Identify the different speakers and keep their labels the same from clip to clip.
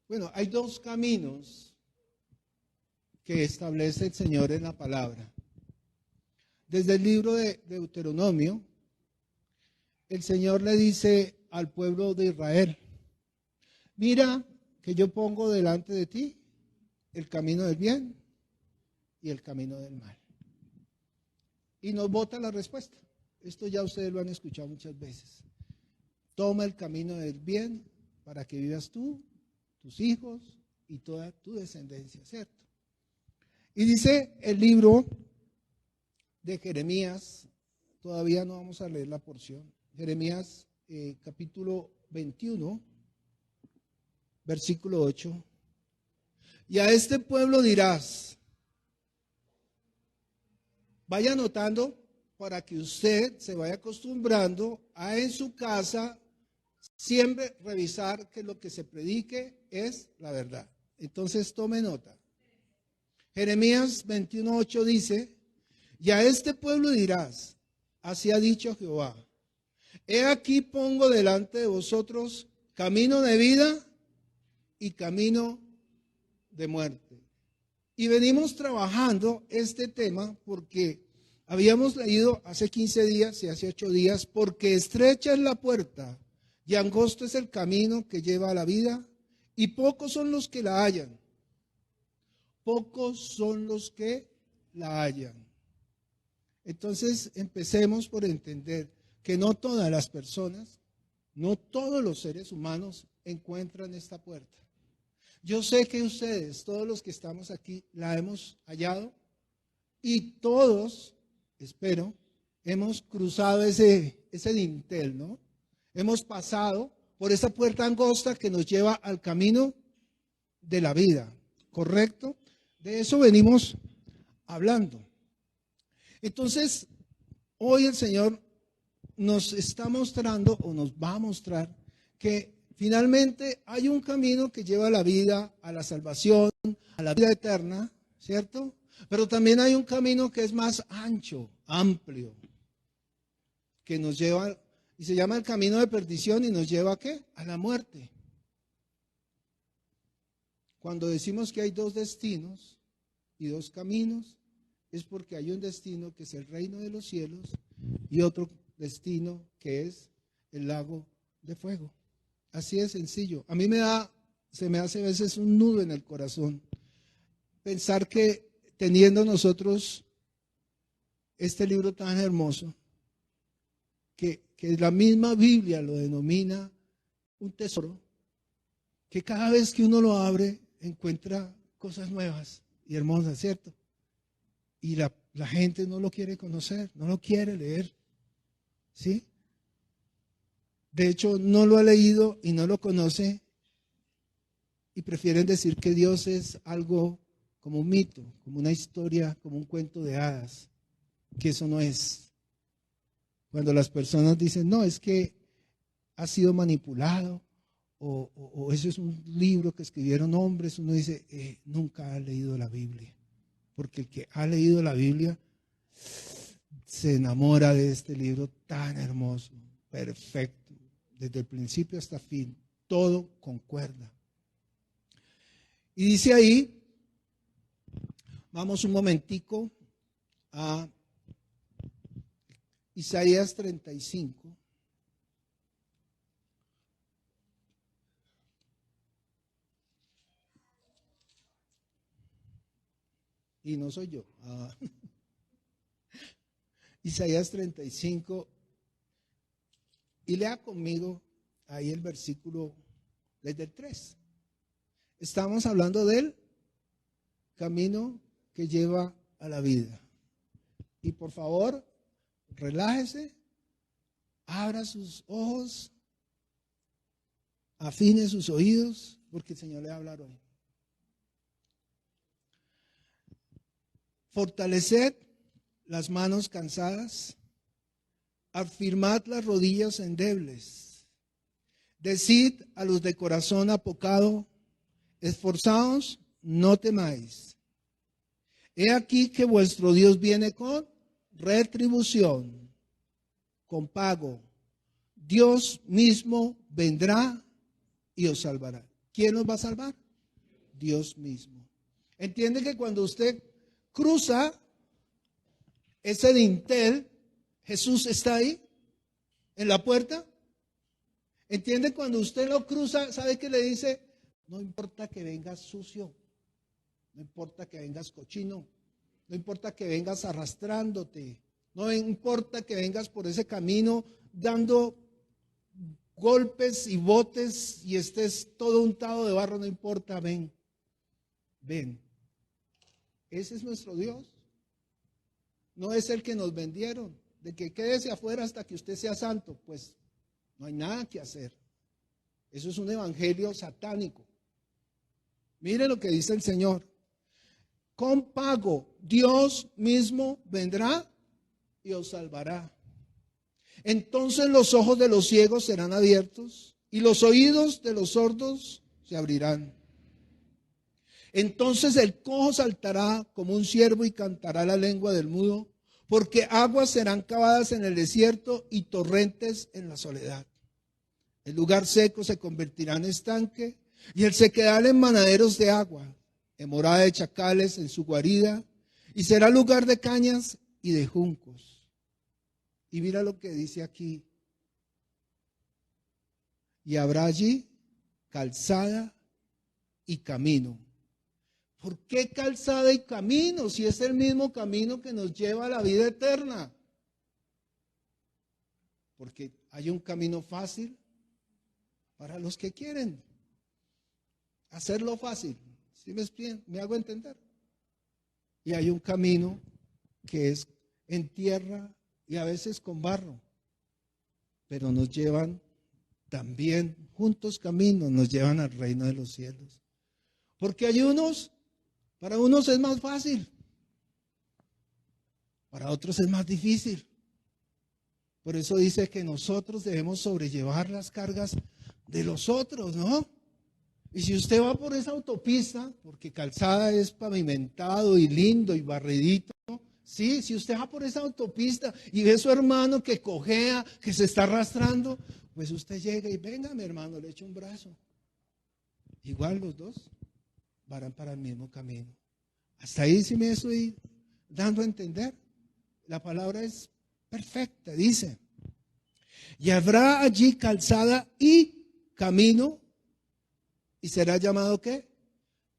Speaker 1: Bueno, hay dos caminos que establece el Señor en la palabra. Desde el libro de Deuteronomio, el Señor le dice al pueblo de Israel: mira que yo pongo delante de ti el camino del bien y el camino del mal. Y nos bota la respuesta. Esto ya ustedes lo han escuchado muchas veces. Toma el camino del bien para que vivas tú, tus hijos y toda tu descendencia, ¿cierto? Y dice el libro de Jeremías, todavía no vamos a leer la porción, Jeremías capítulo 21, versículo 8. Y a este pueblo dirás, vaya anotando para que usted se vaya acostumbrando a en su casa siempre revisar que lo que se predique es la verdad. Entonces tome nota. Jeremías 21:8 dice, y a este pueblo dirás, así ha dicho Jehová, he aquí pongo delante de vosotros camino de vida y camino de muerte. Y venimos trabajando este tema porque habíamos leído hace 15 días y hace 8 días, porque estrecha es la puerta y angosto es el camino que lleva a la vida, y pocos son los que la hallan. Pocos son los que la hallan. Entonces empecemos por entender que no todas las personas, no todos los seres humanos encuentran esta puerta. Yo sé que ustedes, todos los que estamos aquí, la hemos hallado y todos, espero, hemos cruzado ese dintel, ¿no? Hemos pasado por esa puerta angosta que nos lleva al camino de la vida, ¿correcto? De eso venimos hablando. Entonces, hoy el Señor nos está mostrando o nos va a mostrar que finalmente hay un camino que lleva a la vida, a la salvación, a la vida eterna, ¿cierto? Pero también hay un camino que es más ancho, amplio, que nos lleva, y se llama el camino de perdición y nos lleva ¿a qué? A la muerte. Cuando decimos que hay dos destinos y dos caminos, es porque hay un destino que es el reino de los cielos y otro destino que es el lago de fuego. Así de sencillo. A mí se me hace a veces un nudo en el corazón pensar que teniendo nosotros este libro tan hermoso, que la misma Biblia lo denomina un tesoro, que cada vez que uno lo abre encuentra cosas nuevas y hermosas, ¿cierto? Y la gente no lo quiere conocer, no lo quiere leer, ¿sí? De hecho, no lo ha leído y no lo conoce y prefieren decir que Dios es algo como un mito, como una historia, como un cuento de hadas, que eso no es. Cuando las personas dicen, no, es que ha sido manipulado o eso es un libro que escribieron hombres, uno dice, nunca ha leído la Biblia. Porque el que ha leído la Biblia se enamora de este libro tan hermoso, perfecto, desde el principio hasta el fin, todo concuerda. Y dice ahí, vamos un momentico a Isaías 35. Y no soy yo. Isaías 35. Y lea conmigo ahí el versículo desde el 3. Estamos hablando del camino que lleva a la vida. Y por favor, relájese, abra sus ojos, afine sus oídos, porque el Señor le va a hablar hoy. Fortaleced las manos cansadas, afirmad las rodillas endebles. Decid a los de corazón apocado, esforzaos, no temáis. He aquí que vuestro Dios viene con retribución, con pago. Dios mismo vendrá y os salvará. ¿quién nos va a salvar? Dios mismo. Entiende que cuando usted cruza ese dintel, Jesús está ahí, en la puerta. Entiende cuando usted lo cruza, ¿sabe qué le dice? No importa que vengas sucio, no importa que vengas cochino, no importa que vengas arrastrándote, no importa que vengas por ese camino dando golpes y botes y estés todo untado de barro, no importa, ven, ven. Ese es nuestro Dios. No es el que nos vendieron, de que quédese afuera hasta que usted sea santo. Pues no hay nada que hacer. Eso es un evangelio satánico. Mire lo que dice el Señor. Con pago, Dios mismo vendrá y os salvará. Entonces los ojos de los ciegos serán abiertos y los oídos de los sordos se abrirán. Entonces el cojo saltará como un ciervo y cantará la lengua del mudo, porque aguas serán cavadas en el desierto y torrentes en la soledad. El lugar seco se convertirá en estanque y el sequedal en manaderos de agua, en morada de chacales en su guarida, y será lugar de cañas y de juncos. Y mira lo que dice aquí. Y habrá allí calzada y camino. ¿Por qué calzada y camino si es el mismo camino que nos lleva a la vida eterna? Porque hay un camino fácil para los que quieren hacerlo fácil. ¿Sí me hago entender? Y hay un camino que es en tierra y a veces con barro, pero nos llevan también, juntos caminos, nos llevan al reino de los cielos. Porque hay unos, para unos es más fácil, para otros es más difícil. Por eso dice que nosotros debemos sobrellevar las cargas de los otros, ¿no? Y si usted va por esa autopista, porque calzada es pavimentado y lindo y barridito, sí, si usted va por esa autopista y ve a su hermano que cojea, que se está arrastrando, pues usted llega y venga, mi hermano, le echo un brazo. Igual los dos van para el mismo camino. Hasta ahí sí me estoy dando a entender. La palabra es perfecta, dice. Y habrá allí calzada y camino, y será llamado ¿qué?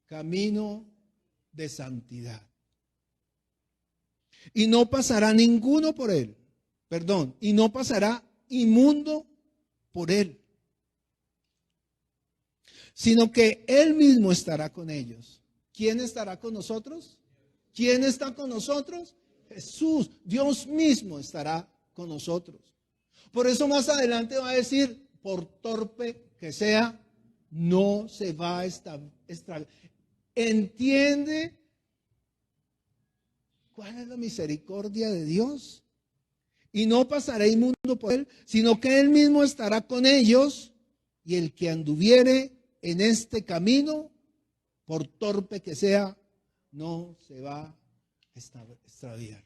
Speaker 1: Camino de santidad. Y no pasará ninguno por él, y no pasará inmundo por él, sino que él mismo estará con ellos. ¿Quién estará con nosotros? ¿Quién está con nosotros? Jesús, Dios mismo estará con nosotros. Por eso más adelante va a decir, por torpe que sea, no se va a extraviar. ¿Entiende cuál es la misericordia de Dios? Y no pasará inmundo por él, sino que él mismo estará con ellos, y el que anduviere en este camino, por torpe que sea, no se va a extraviar.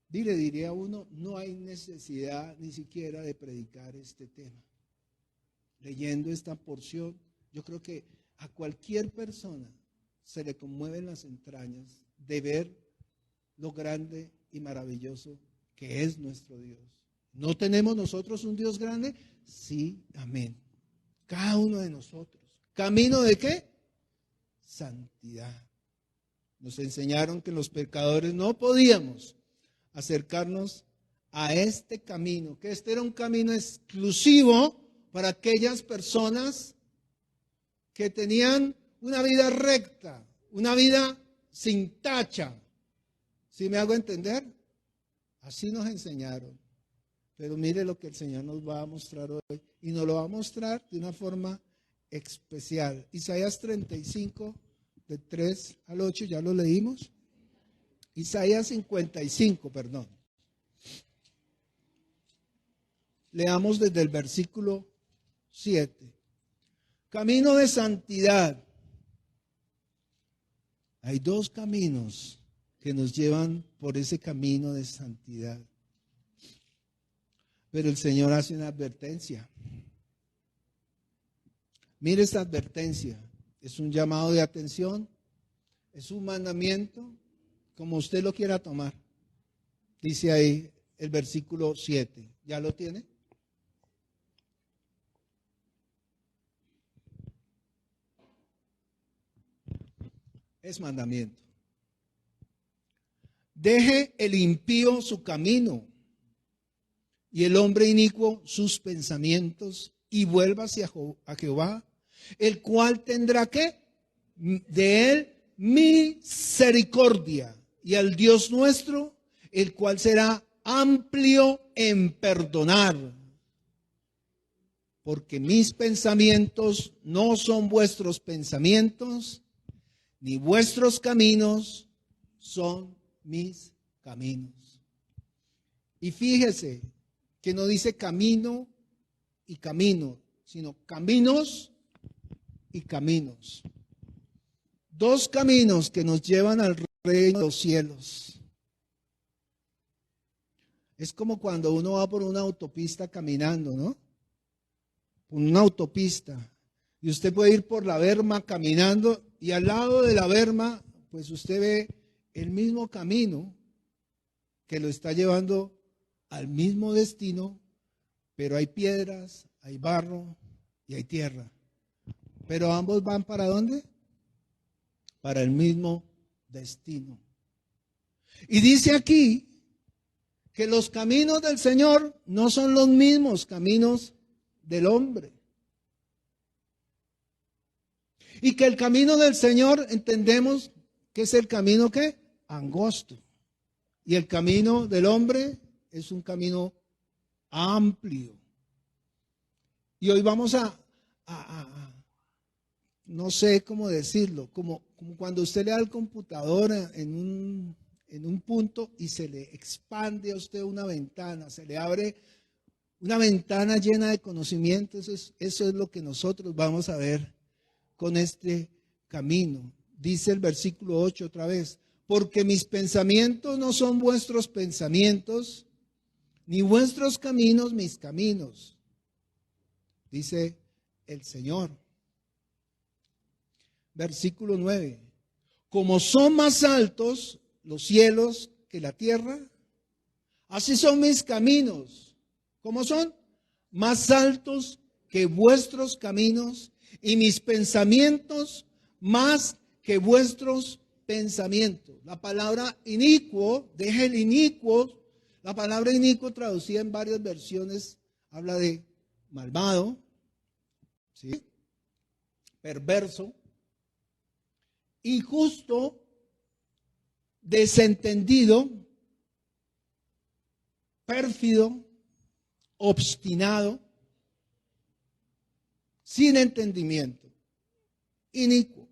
Speaker 1: Diría uno, no hay necesidad ni siquiera de predicar este tema. Leyendo esta porción, yo creo que a cualquier persona se le conmueven las entrañas de ver lo grande y maravilloso que es nuestro Dios. ¿No tenemos nosotros un Dios grande? Sí, amén. Cada uno de nosotros. ¿Camino de qué? Santidad. Nos enseñaron que los pecadores no podíamos acercarnos a este camino, que este era un camino exclusivo para aquellas personas que tenían una vida recta, una vida sin tacha. ¿Sí me hago entender? Así nos enseñaron. Pero mire lo que el Señor nos va a mostrar hoy. Y nos lo va a mostrar de una forma especial. Isaías 35, de 3 al 8, ya lo leímos. Isaías 55, perdón. Leamos desde el versículo 7. Camino de santidad. Hay dos caminos que nos llevan por ese camino de santidad. Pero el Señor hace una advertencia. Mire esta advertencia. Es un llamado de atención, es un mandamiento, como usted lo quiera tomar. Dice ahí el versículo 7. ¿Ya lo tiene? Es mandamiento. Deje el impío su camino y el hombre inicuo sus pensamientos y vuélvase a Jehová, el cual tendrá ¿qué? De él misericordia, y al Dios nuestro, el cual será amplio en perdonar. Porque mis pensamientos no son vuestros pensamientos, ni vuestros caminos son mis caminos. Y fíjese que no dice camino y camino, sino caminos y caminos. Dos caminos que nos llevan al reino de los cielos. Es como cuando uno va por una autopista caminando, ¿no? Por una autopista. Y usted puede ir por la berma caminando y al lado de la berma, pues usted ve el mismo camino que lo está llevando al mismo destino, pero hay piedras, hay barro y hay tierra. Pero ambos van ¿para dónde? Para el mismo destino. Y dice aquí que los caminos del Señor no son los mismos caminos del hombre. Y que el camino del Señor entendemos que es el camino ¿qué? Angosto. Y el camino del hombre es un camino amplio. Y hoy vamos a no sé cómo decirlo, como cuando usted le da al computador en un punto y se le expande a usted una ventana, se le abre una ventana llena de conocimientos. Eso es lo que nosotros vamos a ver con este camino. Dice el versículo 8 otra vez, porque mis pensamientos no son vuestros pensamientos, ni vuestros caminos mis caminos, dice el Señor. Versículo 9, como son más altos los cielos que la tierra, así son mis caminos. ¿Cómo son? Más altos que vuestros caminos y mis pensamientos más que vuestros pensamientos. La palabra inicuo, deje el inicuo, la palabra inicuo traducida en varias versiones habla de malvado, ¿sí? Perverso, injusto, desentendido, pérfido, obstinado, sin entendimiento, inicuo.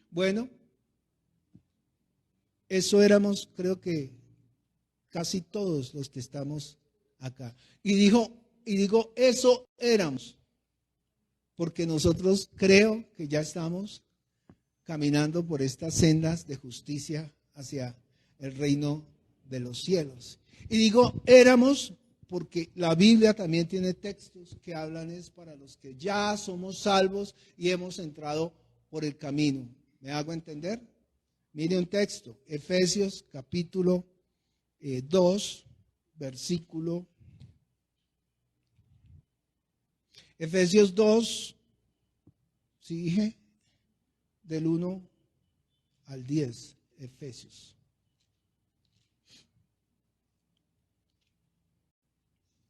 Speaker 1: Bueno, eso éramos, creo que casi todos los que estamos acá. Y digo, eso éramos, porque nosotros creo que ya estamos caminando por estas sendas de justicia hacia el reino de los cielos. Y digo, éramos porque la Biblia también tiene textos que hablan es para los que ya somos salvos y hemos entrado por el camino. ¿Me hago entender? Mire un texto, Efesios capítulo 2, versículo. Efesios 2, ¿sí dije? Del 1 al 10, Efesios.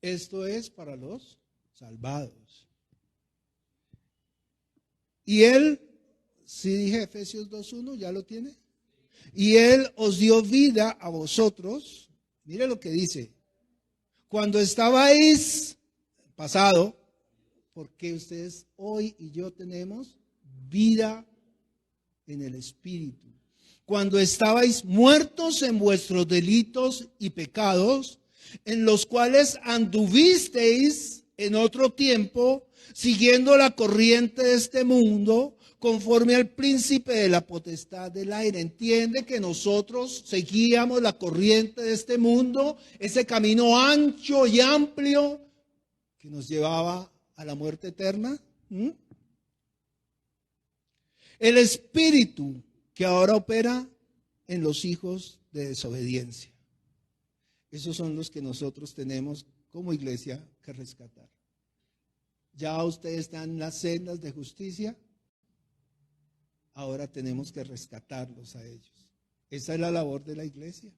Speaker 1: Esto es para los salvados. Y él, si dije Efesios 2:1, ¿ya lo tiene? Y él os dio vida a vosotros. Mire lo que dice. Cuando estabais pasado, porque ustedes hoy y yo tenemos vida en el Espíritu. Cuando estabais muertos en vuestros delitos y pecados, en los cuales anduvisteis en otro tiempo, siguiendo la corriente de este mundo, conforme al príncipe de la potestad del aire. Entiende que nosotros seguíamos la corriente de este mundo, ese camino ancho y amplio que nos llevaba a la muerte eterna. El espíritu que ahora opera en los hijos de desobediencia. Esos son los que nosotros tenemos como iglesia que rescatar. Ya ustedes están en las sendas de justicia, ahora tenemos que rescatarlos a ellos. Esa es la labor de la iglesia.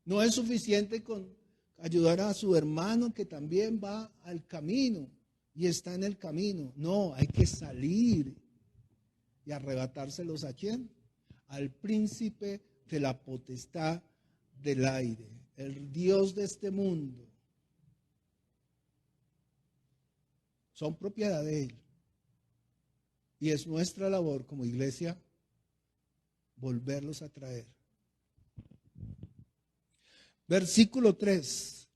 Speaker 1: No es suficiente con ayudar a su hermano que también va al camino y está en el camino. No, hay que salir y arrebatárselos ¿a quién? Al príncipe de la potestad del aire, el Dios de este mundo. Son propiedad de Él. Y es nuestra labor como iglesia volverlos a traer. Versículo 3.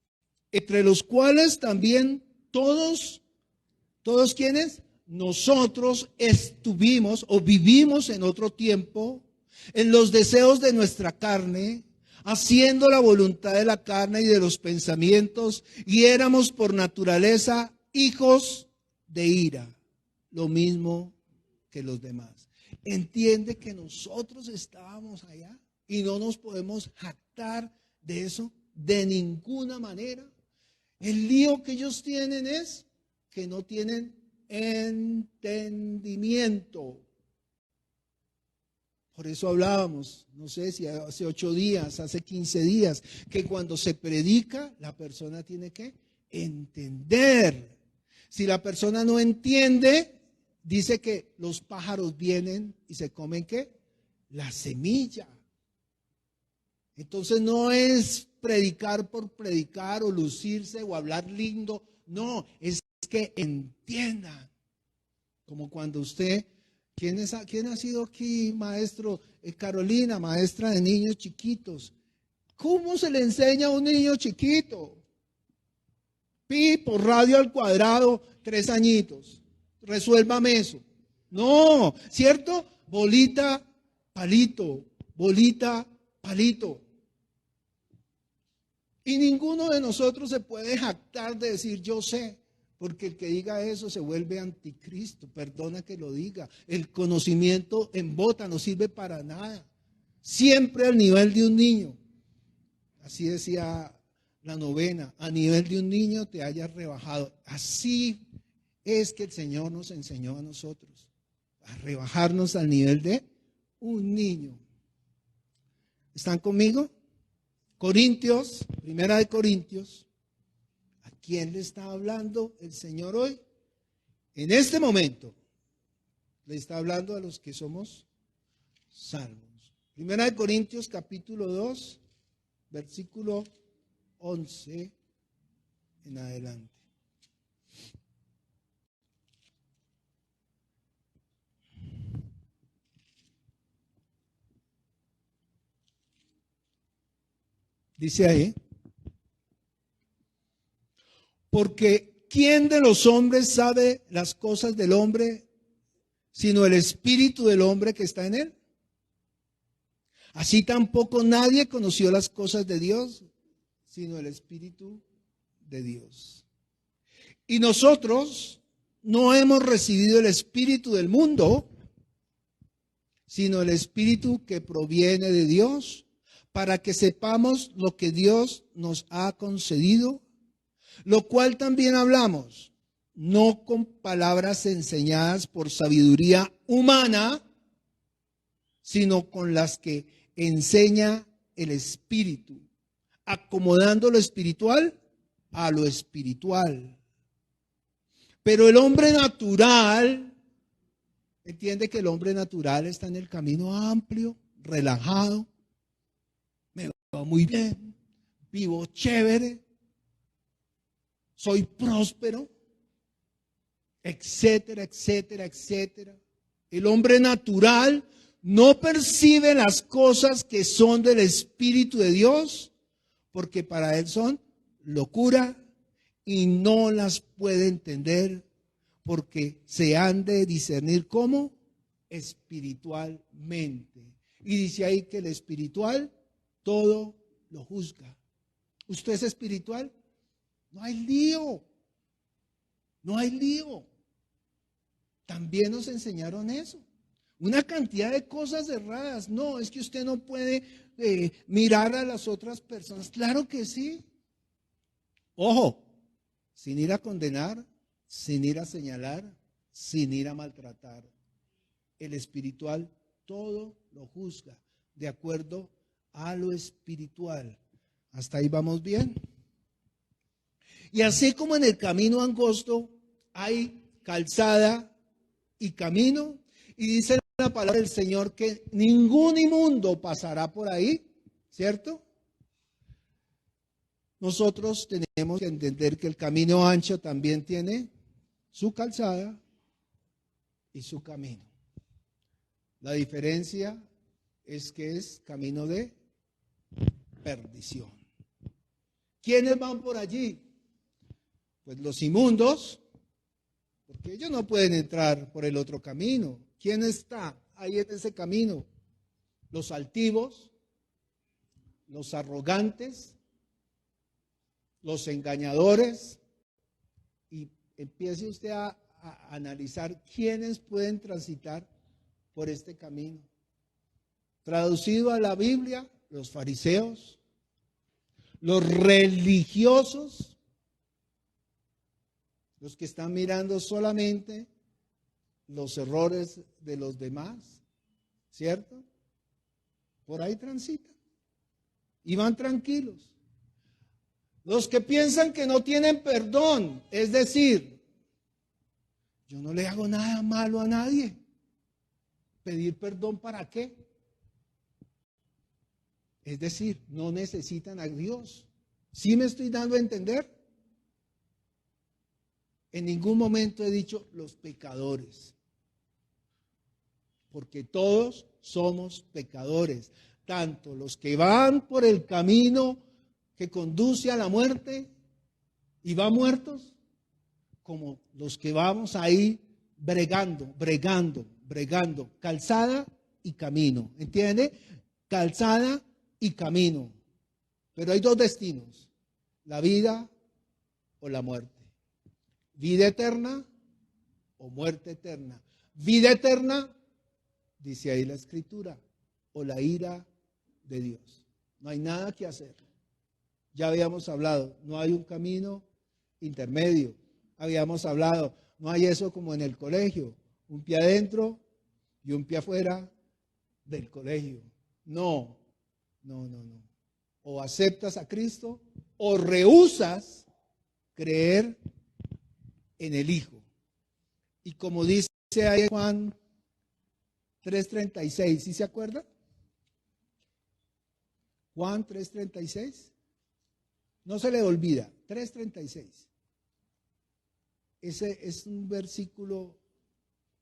Speaker 1: Entre los cuales también todos ¿quiénes? Nosotros estuvimos o vivimos en otro tiempo en los deseos de nuestra carne, haciendo la voluntad de la carne y de los pensamientos, y éramos por naturaleza hijos de ira, lo mismo que los demás. Entiende que nosotros estábamos allá y no nos podemos jactar de eso de ninguna manera. El lío que ellos tienen es que no tienen entendimiento. Por eso hablábamos, no sé si hace 8 días, hace 15 días, que cuando se predica, la persona tiene que entender. Si la persona no entiende, dice que los pájaros vienen y se comen ¿qué? La semilla. Entonces no es predicar por predicar o lucirse o hablar lindo, no, es que entiendan. Como cuando usted, ¿quién ha sido aquí maestro? Carolina, maestra de niños chiquitos. ¿Cómo se le enseña a un niño chiquito? Pi por radio al cuadrado, 3 añitos. Resuélvame eso. No, ¿cierto? Bolita, palito, bolita, palito. Y ninguno de nosotros se puede jactar de decir yo sé, porque el que diga eso se vuelve anticristo, perdona que lo diga. El conocimiento en bota no sirve para nada, siempre al nivel de un niño. Así decía la novena, a nivel de un niño te hayas rebajado. Así es que el Señor nos enseñó a nosotros, a rebajarnos al nivel de un niño. ¿Están conmigo? Corintios, primera de Corintios. ¿A quién le está hablando el Señor hoy? En este momento le está hablando a los que somos salvos. Primera de Corintios capítulo 2, versículo 11 en adelante. Dice ahí, porque ¿quién de los hombres sabe las cosas del hombre sino el espíritu del hombre que está en él? Así tampoco nadie conoció las cosas de Dios sino el espíritu de Dios. Y nosotros no hemos recibido el espíritu del mundo, sino el espíritu que proviene de Dios, para que sepamos lo que Dios nos ha concedido, lo cual también hablamos, no con palabras enseñadas por sabiduría humana, sino con las que enseña el Espíritu, acomodando lo espiritual a lo espiritual. Pero el hombre natural, entiende que el hombre natural está en el camino amplio, relajado, me va muy bien, vivo chévere, soy próspero, etcétera, etcétera, etcétera. El hombre natural no percibe las cosas que son del Espíritu de Dios, porque para él son locura y no las puede entender, porque se han de discernir como espiritualmente. Y dice ahí que el espiritual todo lo juzga. ¿Usted es espiritual? No hay lío. No hay lío. también nos enseñaron eso. Una cantidad de cosas erradas. No, es que usted no puede mirar a las otras personas. Claro que sí. Ojo, sin ir a condenar, sin ir a señalar, sin ir a maltratar. El espiritual todo lo juzga de acuerdo a lo espiritual. ¿Hasta ahí vamos bien? Y así como en el camino angosto hay calzada y camino, y dice la palabra del Señor que ningún inmundo pasará por ahí, ¿cierto? Nosotros tenemos que entender que el camino ancho también tiene su calzada y su camino. La diferencia es que es camino de perdición. ¿Quiénes van por allí? Pues los inmundos, porque ellos no pueden entrar por el otro camino. ¿Quién está ahí en ese camino? Los altivos, los arrogantes, los engañadores. Y empiece usted a analizar quiénes pueden transitar por este camino. Traducido a la Biblia, los fariseos, los religiosos, los que están mirando solamente los errores de los demás, ¿cierto? Por ahí transitan y van tranquilos. Los que piensan que no tienen perdón, es decir, yo no le hago nada malo a nadie. ¿Pedir perdón para qué? Es decir, no necesitan a Dios. ¿Sí me estoy dando a entender? En ningún momento he dicho los pecadores, porque todos somos pecadores, tanto los que van por el camino que conduce a la muerte y van muertos, como los que vamos ahí bregando, calzada y camino, ¿entiende? Calzada y camino, pero hay dos destinos, la vida o la muerte. Vida eterna o muerte eterna. Vida eterna, dice ahí la Escritura, o la ira de Dios. No hay nada que hacer. Ya habíamos hablado, no hay un camino intermedio. Habíamos hablado, no hay eso como en el colegio, un pie adentro y un pie afuera del colegio. No. O aceptas a Cristo o rehusas creer en el Hijo. Y como dice ahí Juan 3:36, ¿sí se acuerda? Juan 3:36. No se le olvida, 3:36. Ese es un versículo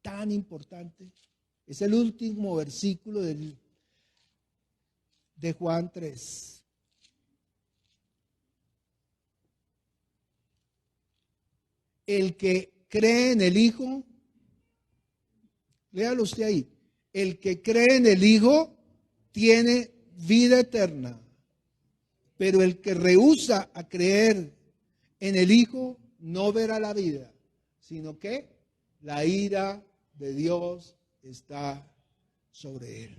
Speaker 1: tan importante. Es el último versículo de Juan 3. El que cree en el Hijo, léalo usted ahí, el que cree en el Hijo tiene vida eterna, pero el que rehúsa a creer en el Hijo no verá la vida, sino que la ira de Dios está sobre él.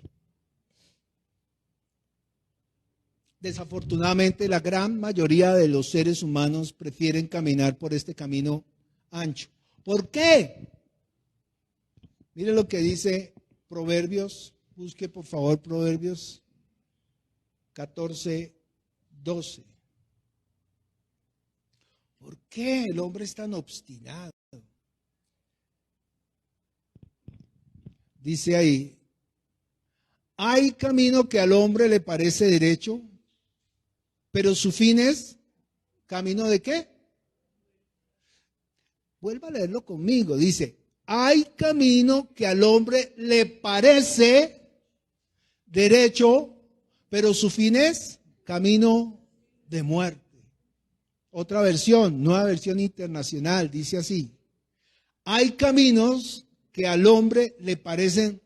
Speaker 1: Desafortunadamente, la gran mayoría de los seres humanos prefieren caminar por este camino ancho. ¿Por qué? Mire lo que dice Proverbios, busque por favor Proverbios 14:12. ¿Por qué el hombre es tan obstinado? Dice ahí, hay camino que al hombre le parece derecho, pero su fin es camino ¿de qué? Vuelva a leerlo conmigo. Dice, hay camino que al hombre le parece derecho, pero su fin es camino de muerte. Otra versión, nueva versión internacional, dice así. Hay caminos que al hombre le parecen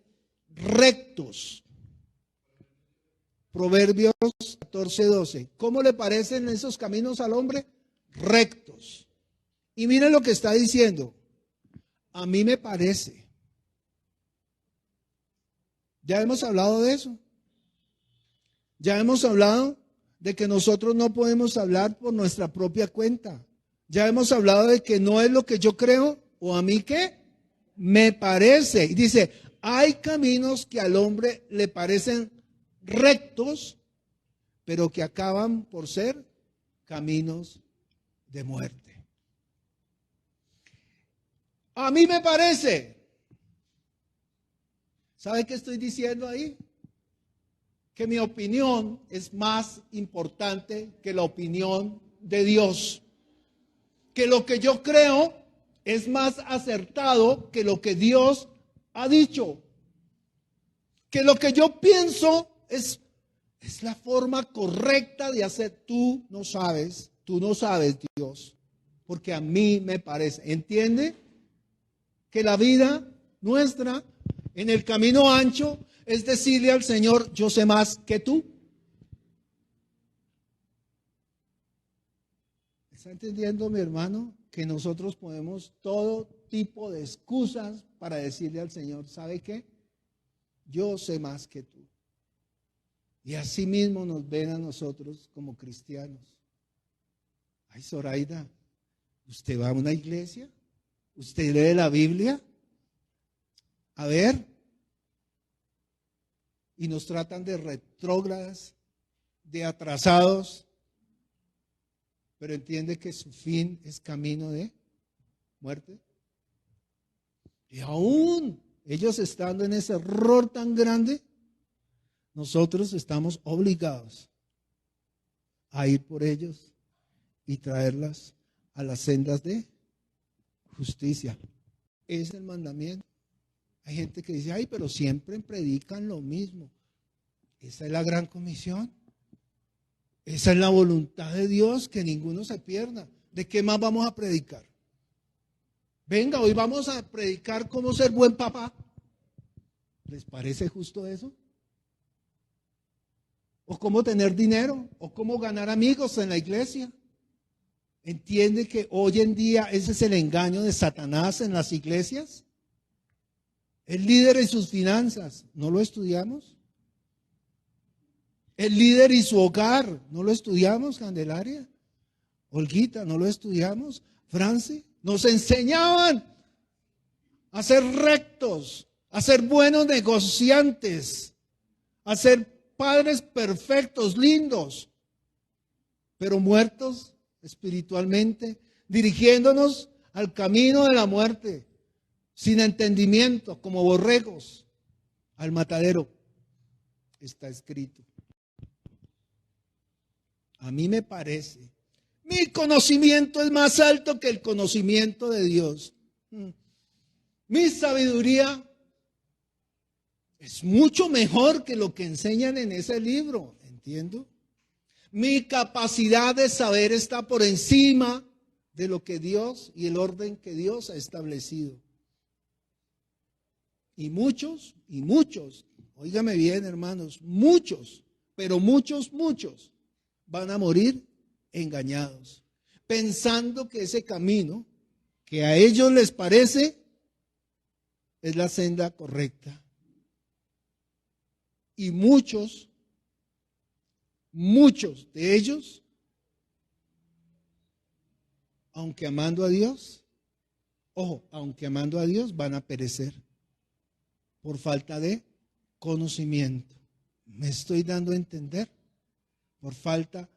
Speaker 1: rectos. Proverbios 14:12. ¿Cómo le parecen esos caminos al hombre? Rectos. Y miren lo que está diciendo. A mí me parece. Ya hemos hablado de eso. Ya hemos hablado de que nosotros no podemos hablar por nuestra propia cuenta. Ya hemos hablado de que no es lo que yo creo o a mí qué me parece. Y dice, hay caminos que al hombre le parecen rectos, pero que acaban por ser caminos de muerte. A mí me parece. ¿Sabe qué estoy diciendo ahí? Que mi opinión es más importante que la opinión de Dios. Que lo que yo creo es más acertado que lo que Dios ha dicho. Que lo que yo pienso es la forma correcta de hacer. Tú no sabes Dios, porque a mí me parece. ¿Entiende? Que la vida nuestra en el camino ancho es decirle al Señor, yo sé más que tú. ¿Está entendiendo, mi hermano? Que nosotros ponemos todo tipo de excusas para decirle al Señor, ¿sabe qué? Yo sé más que tú. Y así mismo nos ven a nosotros como cristianos. Ay, Zoraida, ¿usted va a una iglesia? ¿Usted lee la Biblia? A ver. Y nos tratan de retrógradas, de atrasados, pero entiende que su fin es camino de muerte. Y aún ellos estando en ese error tan grande, nosotros estamos obligados a ir por ellos y traerlas a las sendas de justicia. Es el mandamiento. Hay gente que dice, ay, pero siempre predican lo mismo. Esa es la gran comisión. Esa es la voluntad de Dios, que ninguno se pierda. ¿De qué más vamos a predicar? Venga, hoy vamos a predicar cómo ser buen papá. ¿Les parece justo eso? ¿O cómo tener dinero? ¿O cómo ganar amigos en la iglesia? ¿Entiende que hoy en día ese es el engaño de Satanás en las iglesias? El líder y sus finanzas, ¿no lo estudiamos? El líder y su hogar, ¿no lo estudiamos, Candelaria? Olguita, ¿no lo estudiamos? Franci, nos enseñaban a ser rectos, a ser buenos negociantes, a ser padres perfectos, lindos, pero muertos espiritualmente, dirigiéndonos al camino de la muerte, sin entendimiento, como borregos, al matadero. Está escrito. A mí me parece, mi conocimiento es más alto que el conocimiento de Dios. Mi sabiduría es mucho mejor que lo que enseñan en ese libro, ¿entiendo? Mi capacidad de saber está por encima de lo que Dios y el orden que Dios ha establecido. Y muchos, óigame bien, hermanos, muchos, pero muchos van a morir engañados, pensando que ese camino que a ellos les parece es la senda correcta. Y muchos de ellos, aunque amando a Dios, aunque amando a Dios, van a perecer por falta de conocimiento. ¿Me estoy dando a entender? Por falta,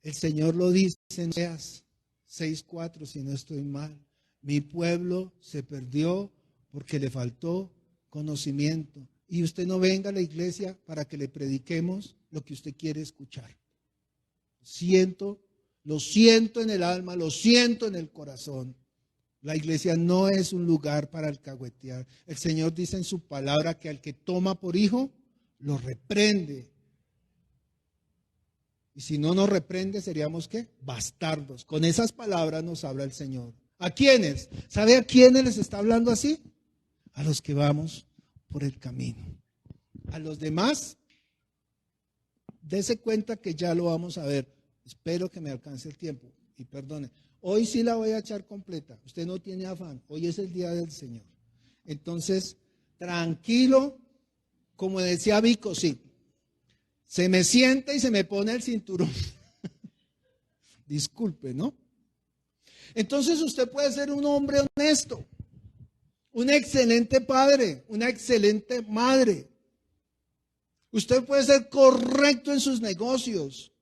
Speaker 1: el Señor lo dice en Oseas 6:4, si no estoy mal. Mi pueblo se perdió porque le faltó conocimiento. Y usted no venga a la iglesia para que le prediquemos lo que usted quiere escuchar. Lo siento en el alma, lo siento en el corazón. La iglesia no es un lugar para alcahuetear. El Señor dice en su palabra que al que toma por hijo, lo reprende. Y si no nos reprende, seríamos ¿qué? Bastardos. Con esas palabras nos habla el Señor. ¿A quiénes? ¿Sabe a quiénes les está hablando así? A los que vamos por el camino. A los demás, dése cuenta que ya lo vamos a ver. Espero que me alcance el tiempo y perdone. Hoy sí la voy a echar completa. Usted no tiene afán. Hoy es el día del Señor. Entonces, tranquilo, como decía Vico, sí. Se me sienta y se me pone el cinturón. Disculpe, ¿no? Entonces usted puede ser un hombre honesto, un excelente padre, una excelente madre. Usted puede ser correcto en sus negocios.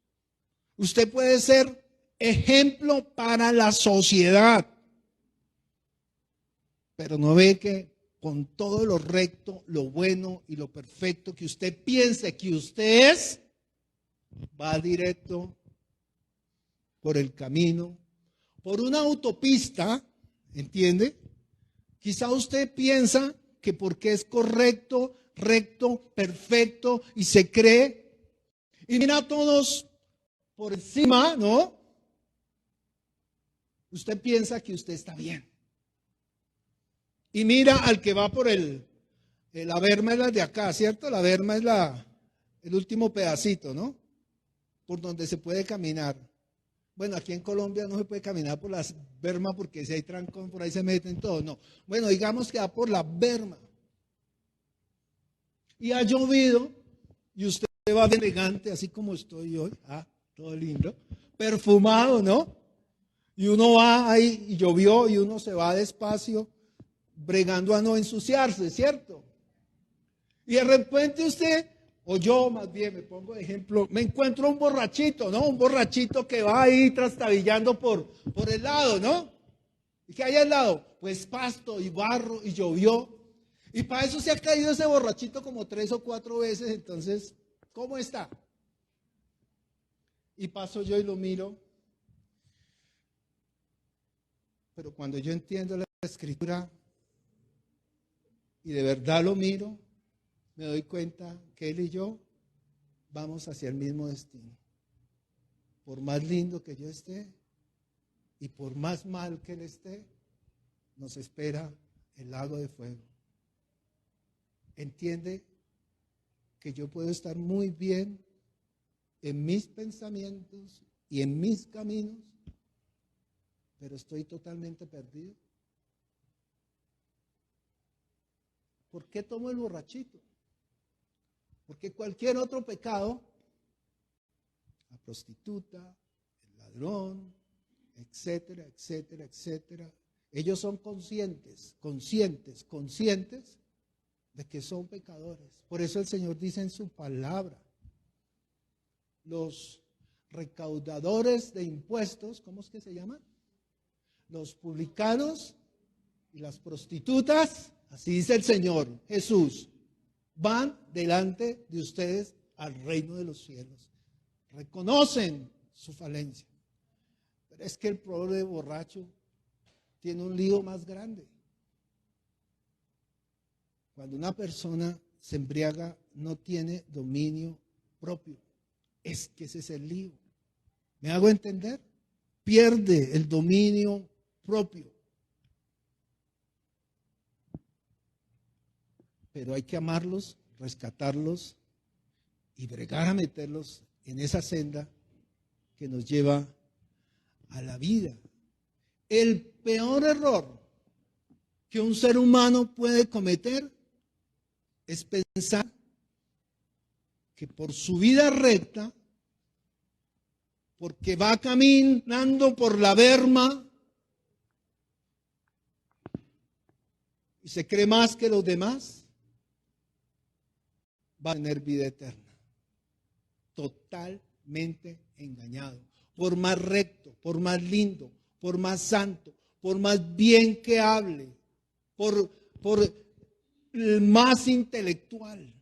Speaker 1: Usted puede ser ejemplo para la sociedad. Pero no ve que con todo lo recto, lo bueno y lo perfecto que usted piense que usted es, va directo por el camino, por una autopista, ¿entiende? Quizá usted piensa que porque es correcto, recto, perfecto y se cree y mira a todos por encima, ¿no? Usted piensa que usted está bien. Y mira al que va por la berma es la de acá, ¿cierto? La berma es el último pedacito, ¿no? Por donde se puede caminar. Bueno, aquí en Colombia no se puede caminar por las bermas porque si hay trancón por ahí se meten todos, no. Bueno, digamos que va por la berma. Y ha llovido y usted va bien elegante, así como estoy hoy, todo lindo, perfumado, ¿no? Y uno va ahí y llovió y uno se va despacio, bregando a no ensuciarse, ¿cierto? Y de repente usted, o yo más bien, me pongo de ejemplo, me encuentro un borrachito, ¿no? Un borrachito que va ahí trastabillando por el lado, ¿no? ¿Y qué hay al lado? Pues pasto y barro y llovió. Y para eso se ha caído ese borrachito como 3 o 4 veces, entonces, ¿cómo está? Y paso yo y lo miro. Pero cuando yo entiendo la escritura y de verdad lo miro, me doy cuenta que él y yo vamos hacia el mismo destino. Por más lindo que yo esté y por más mal que él esté, nos espera el lago de fuego. Entiende que yo puedo estar muy bien en mis pensamientos y en mis caminos, pero estoy totalmente perdido. ¿Por qué tomo el borrachito? Porque cualquier otro pecado, la prostituta, el ladrón, etcétera, etcétera, etcétera, ellos son conscientes de que son pecadores. Por eso el Señor dice en su palabra, los recaudadores de impuestos, ¿cómo es que se llaman? Los publicanos y las prostitutas, así dice el Señor Jesús, van delante de ustedes al reino de los cielos. Reconocen su falencia. Pero es que el pobre borracho tiene un lío más grande. Cuando una persona se embriaga, no tiene dominio propio. Es que ese es el lío. ¿Me hago entender? Pierde el dominio propio. Pero hay que amarlos, rescatarlos y bregar a meterlos en esa senda que nos lleva a la vida. El peor error que un ser humano puede cometer es pensar que por su vida recta, porque va caminando por la berma y se cree más que los demás, va a tener vida eterna. Totalmente engañado. Por más recto, por más lindo, por más santo, por más bien que hable, por el más intelectual.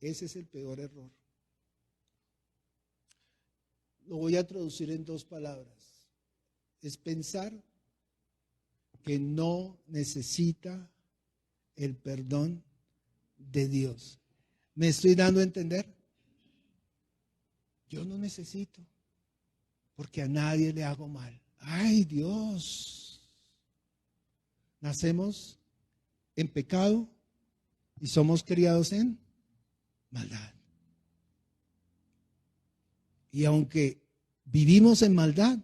Speaker 1: Ese es el peor error. Lo voy a traducir en 2 palabras. Es pensar que no necesita el perdón de Dios. ¿Me estoy dando a entender? Yo no necesito, porque a nadie le hago mal. ¡Ay, Dios! Nacemos en pecado y somos criados en maldad. Y aunque vivimos en maldad,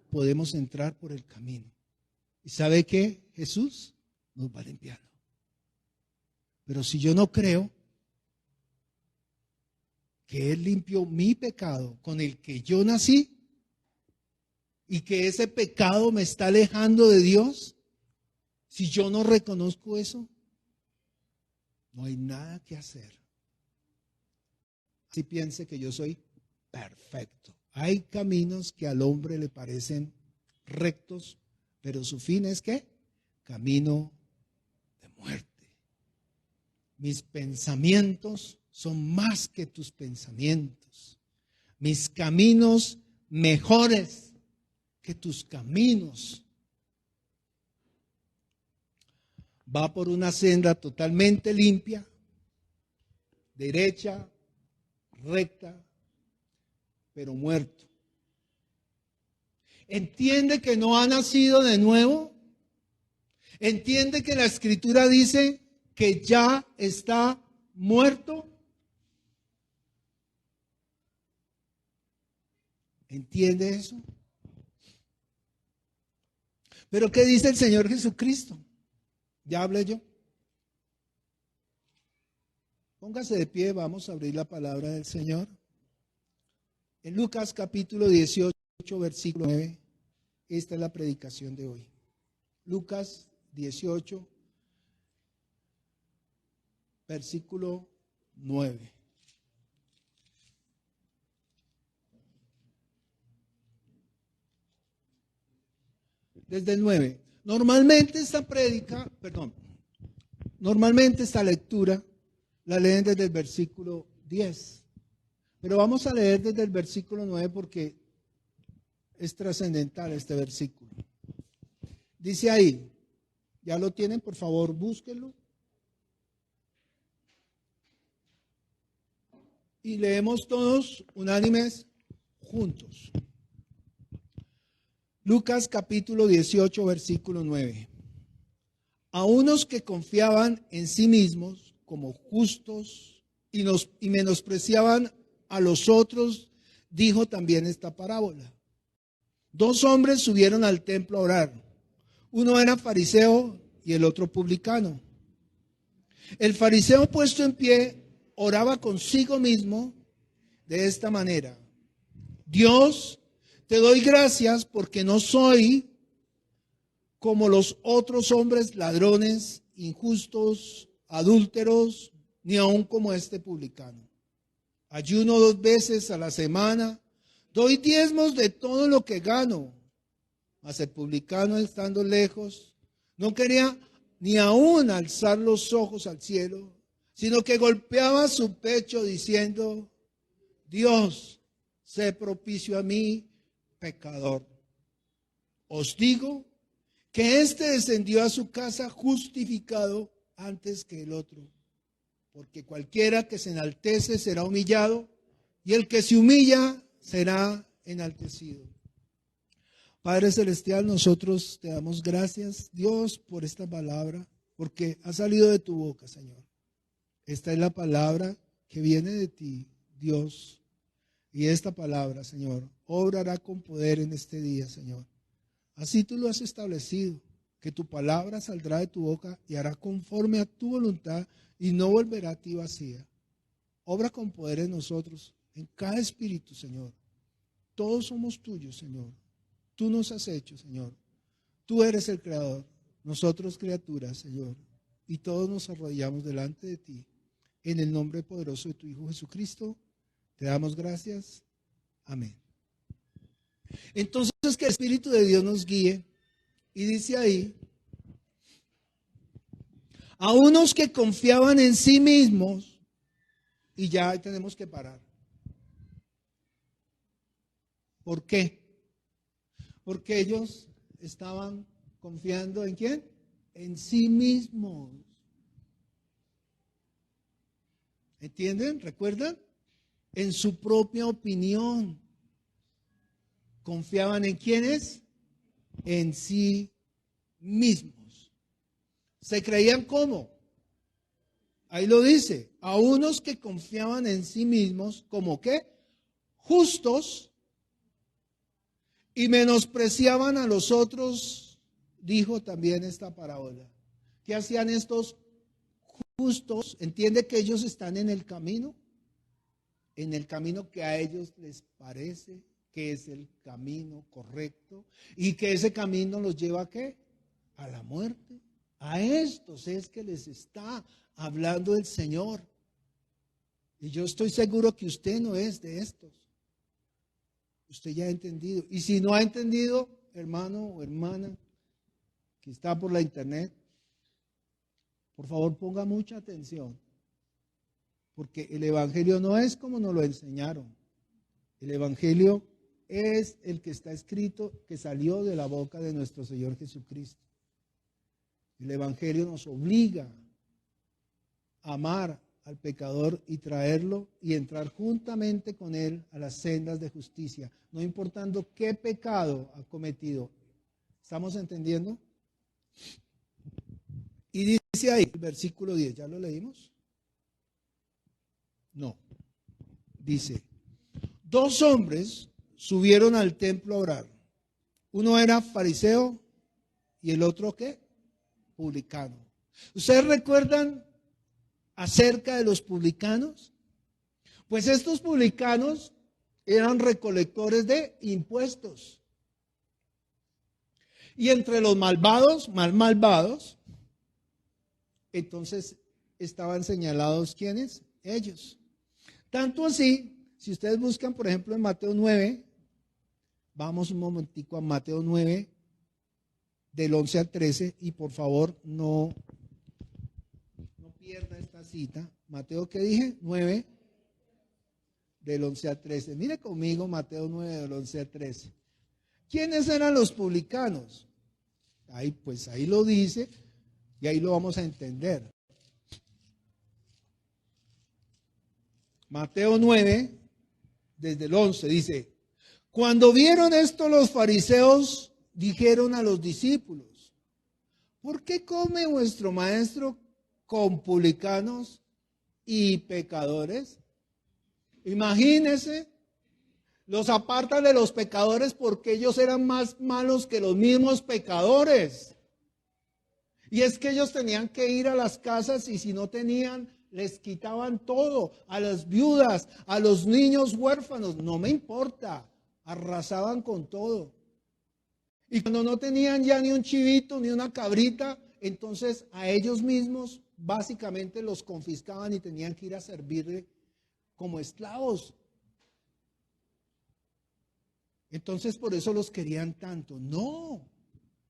Speaker 1: podemos entrar por el camino. ¿Y sabe qué? Jesús nos va limpiando. Pero si yo no creo que Él limpió mi pecado con el que yo nací y que ese pecado me está alejando de Dios, si yo no reconozco eso, no hay nada que hacer. Si piense que yo soy perfecto. Hay caminos que al hombre le parecen rectos, pero su fin es ¿qué? Camino de muerte. Mis pensamientos son más que tus pensamientos. Mis caminos mejores que tus caminos. Va por una senda totalmente limpia, derecha, recta, pero muerto. ¿Entiende que no ha nacido de nuevo? ¿Entiende que la Escritura dice que ya está muerto? ¿Entiende eso? ¿Pero qué dice el Señor Jesucristo? Ya hablé yo. Póngase de pie, vamos a abrir la palabra del Señor. En Lucas capítulo 18, versículo 9, esta es la predicación de hoy. Lucas 18, versículo 9. Desde el 9. Normalmente esta lectura la leen desde el versículo 10. Pero vamos a leer desde el versículo 9 porque es trascendental este versículo. Dice ahí, ¿ya lo tienen? Por favor, búsquenlo. Y leemos todos unánimes juntos. Lucas capítulo 18, versículo 9. A unos que confiaban en sí mismos como justos y menospreciaban a los otros, dijo también esta parábola. Dos hombres subieron al templo a orar. Uno era fariseo y el otro publicano. El fariseo, puesto en pie, oraba consigo mismo de esta manera: Dios, te doy gracias porque no soy como los otros hombres ladrones, injustos, adúlteros, ni aun como este publicano. Ayuno 2 veces a la semana, doy diezmos de todo lo que gano. Mas el publicano, estando lejos, no quería ni aún alzar los ojos al cielo, sino que golpeaba su pecho diciendo: Dios, sé propicio a mí, pecador. Os digo que éste descendió a su casa justificado antes que el otro. Porque cualquiera que se enaltece será humillado, y el que se humilla será enaltecido. Padre Celestial, nosotros te damos gracias, Dios, por esta palabra, porque ha salido de tu boca, Señor. Esta es la palabra que viene de ti, Dios. Y esta palabra, Señor, obrará con poder en este día, Señor. Así tú lo has establecido, que tu palabra saldrá de tu boca y hará conforme a tu voluntad y no volverá a ti vacía. Obra con poder en nosotros, en cada espíritu, Señor. Todos somos tuyos, Señor. Tú nos has hecho, Señor. Tú eres el creador, nosotros criaturas, Señor. Y todos nos arrodillamos delante de ti. En el nombre poderoso de tu Hijo Jesucristo, te damos gracias. Amén. Entonces, que el Espíritu de Dios nos guíe. Y dice ahí, a unos que confiaban en sí mismos, y ya tenemos que parar. ¿Por qué? Porque ellos estaban confiando ¿en quién? En sí mismos. ¿Entienden? ¿Recuerdan? En su propia opinión. ¿Confiaban en quiénes? En sí mismos. ¿Se creían cómo? Ahí lo dice. A unos que confiaban en sí mismos, ¿como qué? justos y menospreciaban a los otros, dijo también esta parábola. ¿Qué hacían estos justos? Entiende que ellos están en el camino que a ellos les parece que es el camino correcto y que ese camino los lleva ¿a qué? A la muerte. A estos es que les está hablando el Señor. Y yo estoy seguro que usted no es de estos. Usted ya ha entendido. Y si no ha entendido, hermano o hermana que está por la internet, por favor ponga mucha atención. Porque el Evangelio no es como nos lo enseñaron. El Evangelio es el que está escrito, que salió de la boca de nuestro Señor Jesucristo. El Evangelio nos obliga a amar al pecador y traerlo y entrar juntamente con él a las sendas de justicia, no importando qué pecado ha cometido. ¿Estamos entendiendo? Y dice ahí, el versículo 10, ¿ya lo leímos? No. Dice, 2 hombres subieron al templo a orar. Uno era fariseo y el otro ¿qué? Publicano. ¿Ustedes recuerdan acerca de los publicanos? Pues estos publicanos eran recolectores de impuestos. Y entre los malvados, malvados, entonces estaban señalados ¿quiénes? Ellos. Tanto así, si ustedes buscan, por ejemplo, en Mateo 9, vamos un momentico a Mateo 9, del 11 al 13, y por favor no pierda esta cita. Mateo, ¿qué dije? 9, del 11 al 13. Mire conmigo Mateo 9, del 11 al 13. ¿Quiénes eran los publicanos? Ahí, pues ahí lo dice, y ahí lo vamos a entender. Mateo 9, desde el 11, dice, cuando vieron esto los fariseos dijeron a los discípulos, ¿por qué come vuestro maestro con publicanos y pecadores? Imagínense, los apartan de los pecadores porque ellos eran más malos que los mismos pecadores. Y es que ellos tenían que ir a las casas y si no tenían, les quitaban todo, a las viudas, a los niños huérfanos, no me importa, arrasaban con todo. Y cuando no tenían ya ni un chivito, ni una cabrita, entonces a ellos mismos básicamente los confiscaban y tenían que ir a servirle como esclavos. Entonces por eso los querían tanto. No,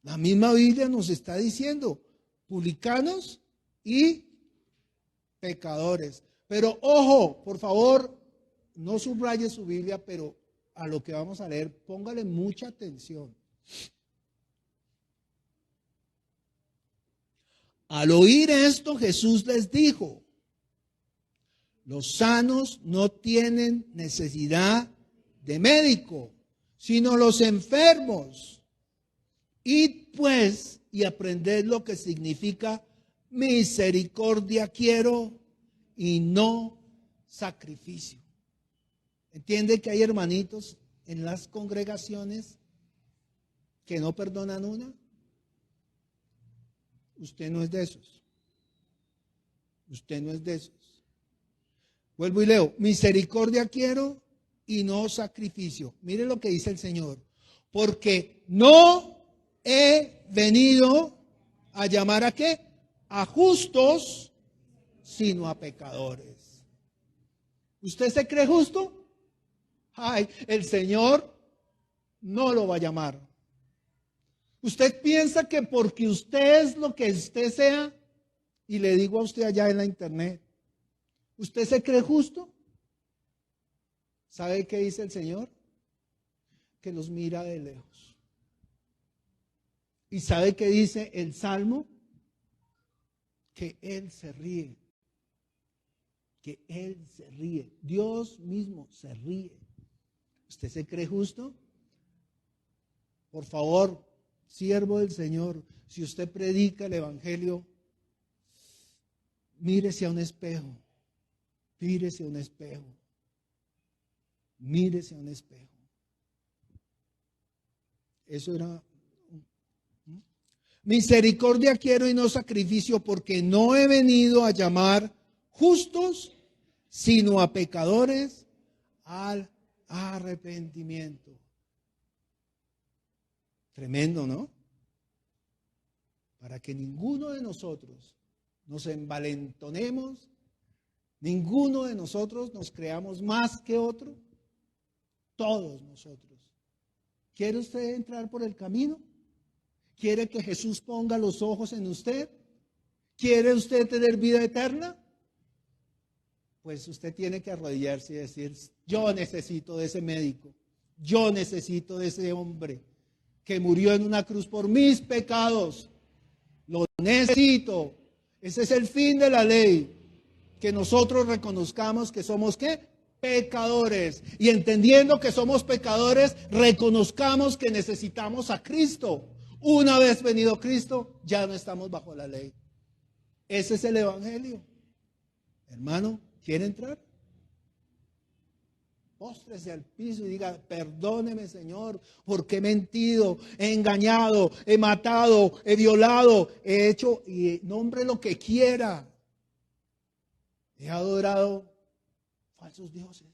Speaker 1: la misma Biblia nos está diciendo, publicanos y pecadores. Pero ojo, por favor, no subraye su Biblia, pero a lo que vamos a leer, póngale mucha atención. Al oír esto, Jesús les dijo, los sanos no tienen necesidad de médico, sino los enfermos. Id pues y aprended lo que significa misericordia quiero y no sacrificio. ¿Entiende que hay hermanitos en las congregaciones que no perdonan una? Usted no es de esos. Usted no es de esos. Vuelvo y leo. Misericordia quiero y no sacrificio. Mire lo que dice el Señor. Porque no he venido a llamar a ¿qué? A justos, sino a pecadores. ¿Usted se cree justo? Ay, el Señor no lo va a llamar. Usted piensa que porque usted es lo que usted sea, y le digo a usted allá en la internet, ¿usted se cree justo? ¿Sabe qué dice el Señor? Que los mira de lejos. ¿Y sabe qué dice el Salmo? Que Él se ríe. Que Él se ríe. Dios mismo se ríe. ¿Usted se cree justo? Por favor, siervo del Señor, si usted predica el Evangelio, mírese a un espejo. Mírese a un espejo. Mírese a un espejo. Eso era. Misericordia quiero y no sacrificio, porque no he venido a llamar justos, sino a pecadores al arrepentimiento. Tremendo, ¿no? Para que ninguno de nosotros nos envalentonemos, ninguno de nosotros nos creamos más que otro, todos nosotros. ¿Quiere usted entrar por el camino? ¿Quiere que Jesús ponga los ojos en usted? ¿Quiere usted tener vida eterna? Pues usted tiene que arrodillarse y decir, yo necesito de ese médico, yo necesito de ese hombre que murió en una cruz por mis pecados. Lo necesito. Ese es el fin de la ley. Que nosotros reconozcamos que somos ¿qué? Pecadores. Y entendiendo que somos pecadores, reconozcamos que necesitamos a Cristo. Una vez venido Cristo, ya no estamos bajo la ley. Ese es el evangelio. Hermano, ¿quiere entrar? Póstrese al piso y diga, perdóneme, Señor, porque he mentido, he engañado, he matado, he violado, he hecho, y nombre lo que quiera. He adorado falsos dioses.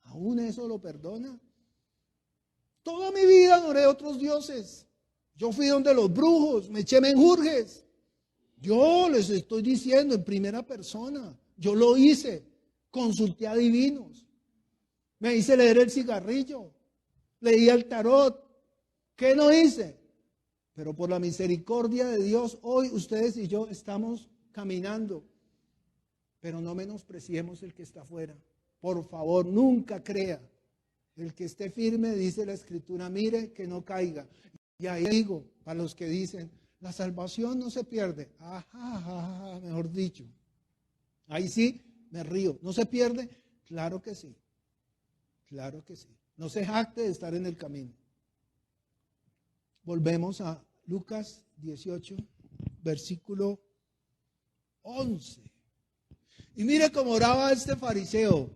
Speaker 1: ¿Aún eso lo perdona? Toda mi vida adoré otros dioses. Yo fui donde los brujos, me eché menjurjes. Yo les estoy diciendo en primera persona, yo lo hice, consulté a divinos. Me hice leer el cigarrillo, leí el tarot. ¿Qué no hice? Pero por la misericordia de Dios, hoy ustedes y yo estamos caminando. Pero no menospreciemos el que está afuera. Por favor, nunca crea. El que esté firme, dice la Escritura, mire que no caiga. Y ahí digo, para los que dicen, la salvación no se pierde. Ajá, mejor dicho. Ahí sí, me río. ¿No se pierde? Claro que sí. Claro que sí. No se jacte de estar en el camino. Volvemos a Lucas 18, versículo 11. Y mire cómo oraba este fariseo.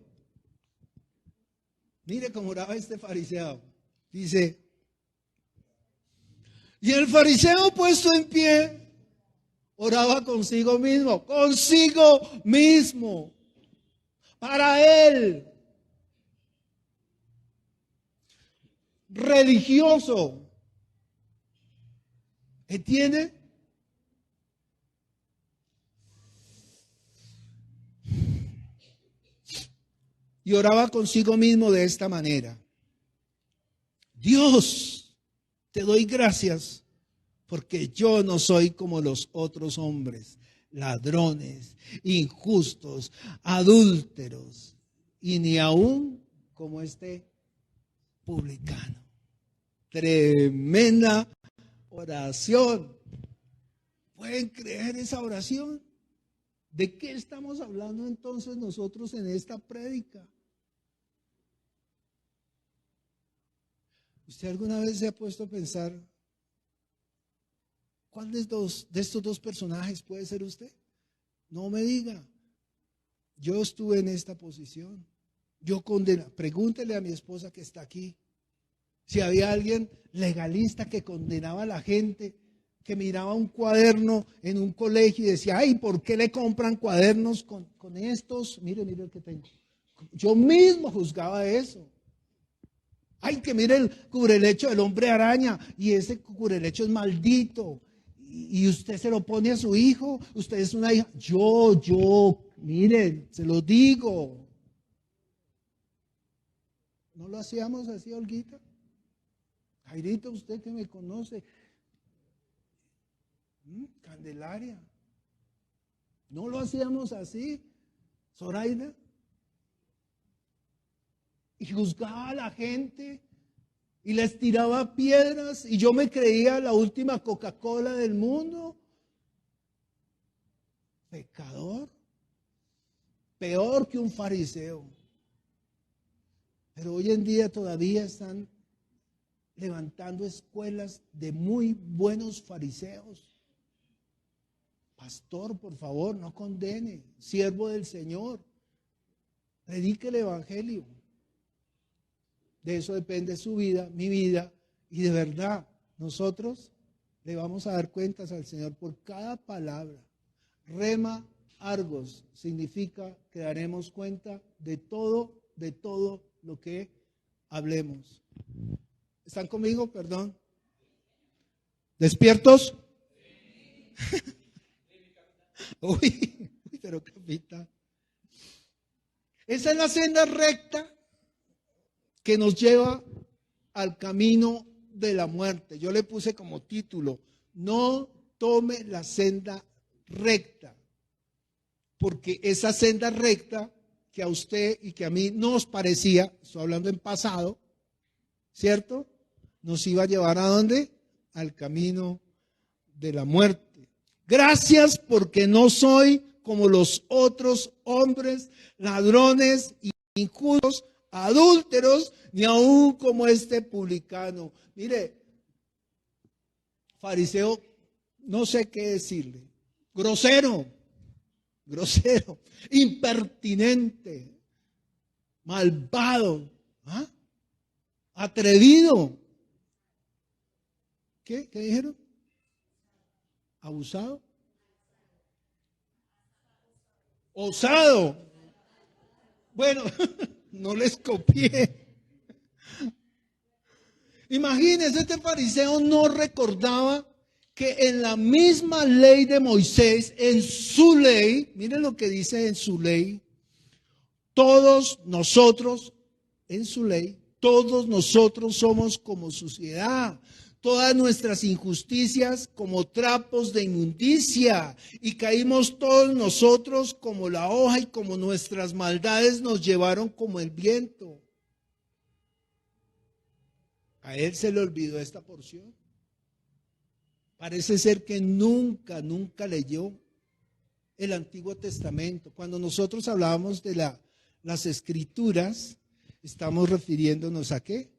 Speaker 1: Mire cómo oraba este fariseo. Dice, y el fariseo puesto en pie, oraba consigo mismo, para él. Religioso. ¿Entiende? Y oraba consigo mismo de esta manera. Dios, te doy gracias porque yo no soy como los otros hombres, ladrones, injustos, adúlteros, y ni aún como este publicano. Tremenda oración. ¿Pueden creer esa oración? ¿De qué estamos hablando entonces nosotros en esta prédica? ¿Usted alguna vez se ha puesto a pensar cuál de estos dos personajes puede ser usted? No me diga. Yo estuve en esta posición. Yo condenaba. Pregúntele a mi esposa que está aquí. Si había alguien legalista que condenaba a la gente, que miraba un cuaderno en un colegio y decía, ay, ¿por qué le compran cuadernos con estos? Mire el que tengo. Yo mismo juzgaba eso. Ay, que mire el cubrelecho del hombre araña y ese cubrelecho es maldito. Y usted se lo pone a su hijo, usted es una hija. Miren, se lo digo. ¿No lo hacíamos así, Olguita? Jairito, usted que me conoce. Candelaria. ¿No lo hacíamos así, Zoraida? Y juzgaba a la gente y les tiraba piedras y yo me creía la última Coca-Cola del mundo. Pecador. Peor que un fariseo. Pero hoy en día todavía están levantando escuelas de muy buenos fariseos. Pastor, por favor, no condene. Siervo del Señor. Predique el evangelio. De eso depende su vida, mi vida, y de verdad nosotros le vamos a dar cuentas al Señor por cada palabra. Rema Argos significa que daremos cuenta de todo lo que hablemos. ¿Están conmigo? Perdón. ¿Despiertos? Uy, pero capitán. Esa es la senda recta que nos lleva al camino de la muerte. Yo le puse como título, no tome la senda recta, porque esa senda recta que a usted y que a mí nos parecía, estoy hablando en pasado, ¿cierto? Nos iba a llevar ¿a dónde? Al camino de la muerte. Gracias porque no soy como los otros hombres, ladrones, injustos, adúlteros, ni aún como este publicano. Mire, fariseo, no sé qué decirle. Grosero, impertinente, malvado, ¿ah? Atrevido. ¿Qué dijeron? Abusado. Osado. Bueno, no les copié. Imagínense, este fariseo no recordaba que en la misma ley de Moisés, en su ley, miren lo que dice en su ley, todos nosotros, en su ley, todos nosotros somos como suciedad, todas nuestras injusticias como trapos de inmundicia, y caímos todos nosotros como la hoja y como nuestras maldades nos llevaron como el viento. A él se le olvidó esta porción. Parece ser que nunca leyó el Antiguo Testamento. Cuando nosotros hablábamos de las Escrituras, estamos refiriéndonos ¿a qué?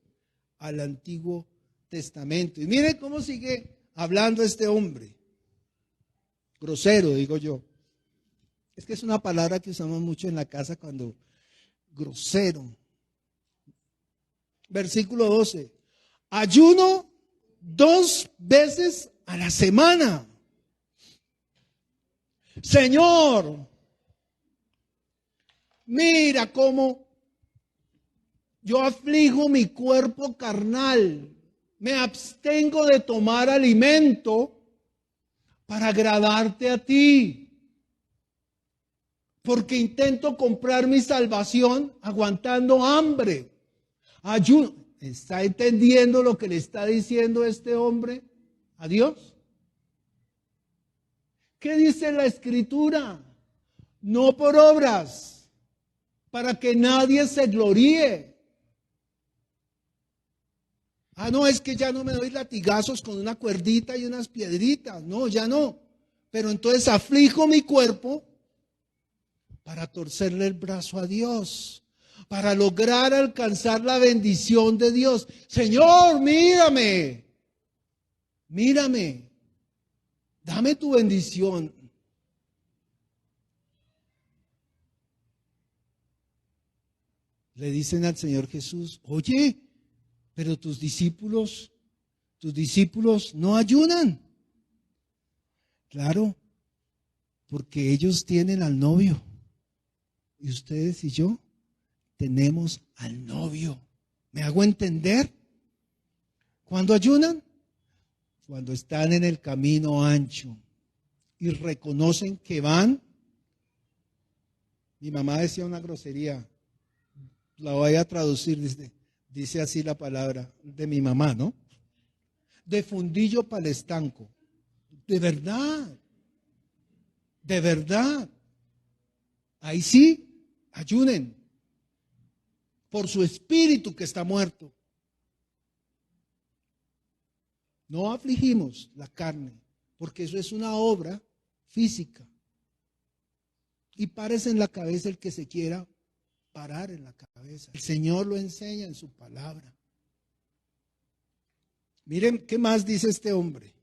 Speaker 1: Al Antiguo Testamento. Y miren cómo sigue hablando este hombre. Grosero, digo yo. Es que es una palabra que usamos mucho en la casa cuando grosero. Versículo 12. Ayuno 2 veces a la semana. Señor, mira cómo yo aflijo mi cuerpo carnal. Me abstengo de tomar alimento para agradarte a ti. Porque intento comprar mi salvación aguantando hambre. Ayuno. ¿Está entendiendo lo que le está diciendo este hombre a Dios? ¿Qué dice la Escritura? No por obras, para que nadie se gloríe. Ah, no, es que ya no me doy latigazos con una cuerdita y unas piedritas. No, ya no. Pero entonces aflijo mi cuerpo para torcerle el brazo a Dios, para lograr alcanzar la bendición de Dios. Señor, mírame, dame tu bendición. Le dicen al Señor Jesús, oye, pero tus discípulos no ayunan. Claro, porque ellos tienen al novio y ustedes y yo tenemos al novio. ¿Me hago entender? ¿Cuándo ayunan? Cuando están en el camino ancho y reconocen que van. Mi mamá decía una grosería, la voy a traducir, dice así la palabra de mi mamá, ¿no? De fundillo para el estanco. De verdad. Ahí sí, ayunen por su espíritu que está muerto. No afligimos la carne, porque eso es una obra física. Y párese en la cabeza el que se quiera parar en la cabeza. El Señor lo enseña en su palabra. Miren qué más dice este hombre.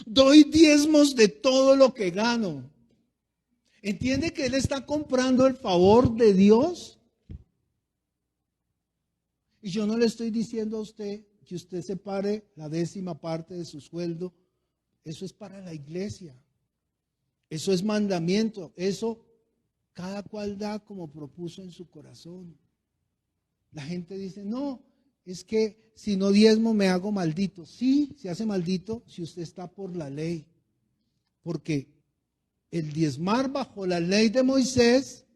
Speaker 1: Doy diezmos de todo lo que gano. ¿Entiende que él está comprando el favor de Dios? Y yo no le estoy diciendo a usted que usted separe la 10ª parte de su sueldo. Eso es para la iglesia. Eso es mandamiento. Eso cada cual da como propuso en su corazón. La gente dice, no, es que si no diezmo me hago maldito. Sí, se hace maldito si usted está por la ley. Porque el diezmar bajo la ley de Moisés